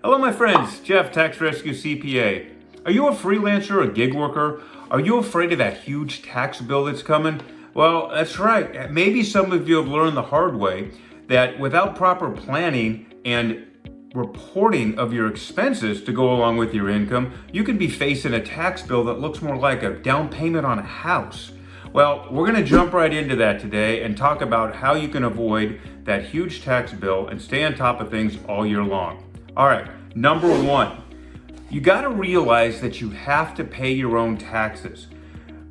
Hello my friends, Jeff, Tax Rescue CPA. Are you a freelancer or a gig worker? Are you afraid of that huge tax bill that's coming? Well, that's right. Maybe some of you have learned the hard way that without proper planning and reporting of your expenses to go along with your income, you could be facing a tax bill that looks more like a down payment on a house. Well, we're going to jump right into that today and talk about how you can avoid that huge tax bill and stay on top of things all year long. All right, number one, you got to realize that you have to pay your own taxes.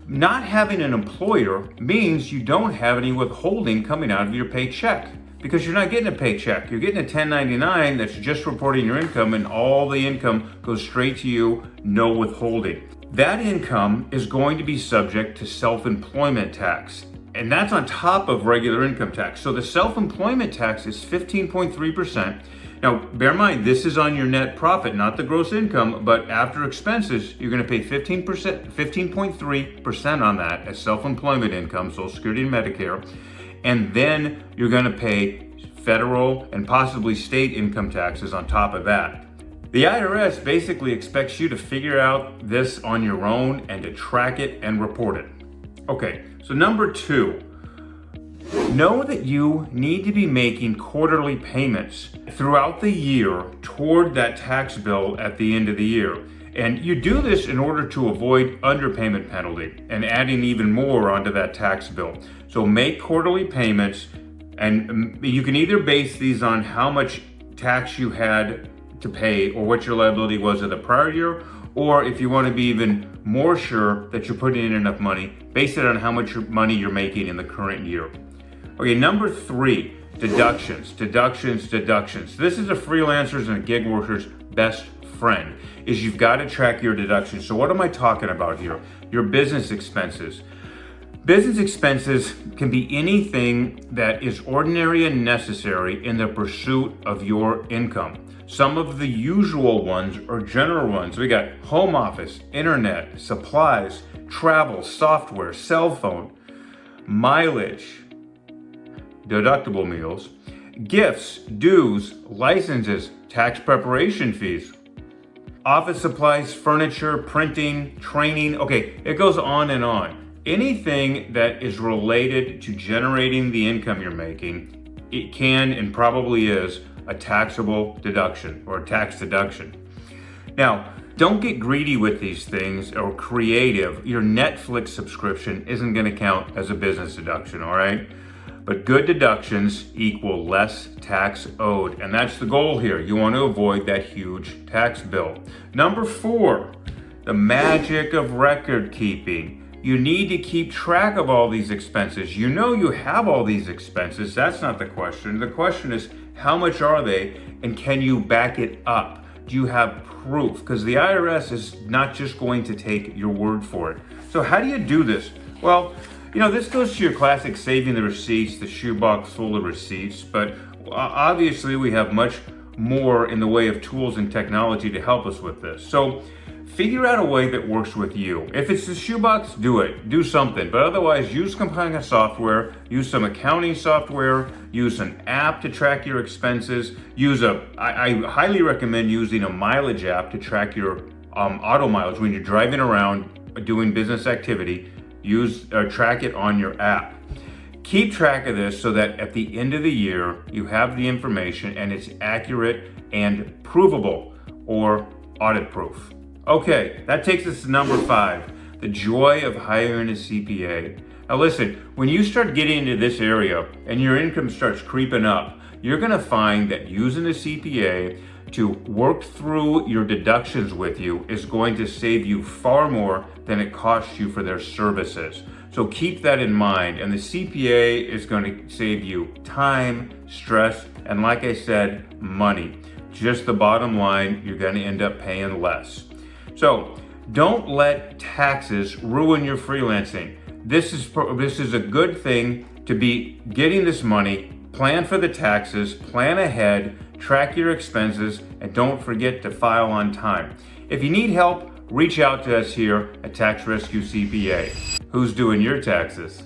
Not having an employer means you don't have any withholding coming out of your paycheck because you're not getting a paycheck. You're getting a 1099 that's just reporting your income, and all the income goes straight to you, no withholding. That income is going to be subject to self-employment tax, and that's on top of regular income tax. So the self-employment tax is 15.3%. Now, bear in mind, this is on your net profit, not the gross income, but after expenses, you're going to pay 15.3% on that as self-employment income, Social Security and Medicare, and then you're going to pay federal and possibly state income taxes on top of that. The IRS basically expects you to figure out this on your own and to track it and report it. Okay, so number two, know that you need to be making quarterly payments throughout the year toward that tax bill at the end of the year. And you do this in order to avoid underpayment penalty and adding even more onto that tax bill. So make quarterly payments, and you can either base these on how much tax you had to pay or what your liability was of the prior year, or if you want to be even more sure that you're putting in enough money, base it on how much money you're making in the current year. Okay, number three, deductions. This is a freelancer's and a gig worker's best friend, is you've got to track your deductions. So what am I talking about here? Your business expenses. Business expenses can be anything that is ordinary and necessary in the pursuit of your income. Some of the usual ones are general ones. We got home office, internet, supplies, travel, software, cell phone, mileage, deductible meals, gifts, dues, licenses, tax preparation fees, office supplies, furniture, printing, training. Okay, it goes on and on. Anything that is related to generating the income you're making, it can and probably is a taxable deduction or a tax deduction. Now, don't get greedy with these things or creative. Your Netflix subscription isn't going to count as a business deduction, all right? But good deductions equal less tax owed, and that's the goal here. You want to avoid that huge tax bill. Number four, the magic of record keeping. You need to keep track of all these expenses. You know you have all these expenses. That's not the question. The question is, how much are they, and can you back it up? Do you have proof? Because the IRS is not just going to take your word for it. So how do you do this? Well, you know, this goes to your classic saving the receipts, the shoebox full of receipts, but obviously we have much more in the way of tools and technology to help us with this. So figure out a way that works with you. If it's the shoebox, do it, do something, but otherwise use some kind of software, use some accounting software, use an app to track your expenses, I highly recommend using a mileage app to track your auto mileage when you're driving around doing business activity. Track it on your app. Keep track of this so that at the end of the year, you have the information and it's accurate and provable or audit proof. Okay, that takes us to number five, the joy of hiring a CPA. Now listen, when you start getting into this area and your income starts creeping up, you're gonna find that using a CPA to work through your deductions with you is going to save you far more than it costs you for their services. So keep that in mind, and the CPA is going to save you time, stress, and like I said, money. Just the bottom line, you're going to end up paying less. So don't let taxes ruin your freelancing. This is a good thing to be getting this money. Plan for the taxes, plan ahead, track your expenses, and don't forget to file on time. If you need help, reach out to us here at Tax Rescue CPA. Who's doing your taxes?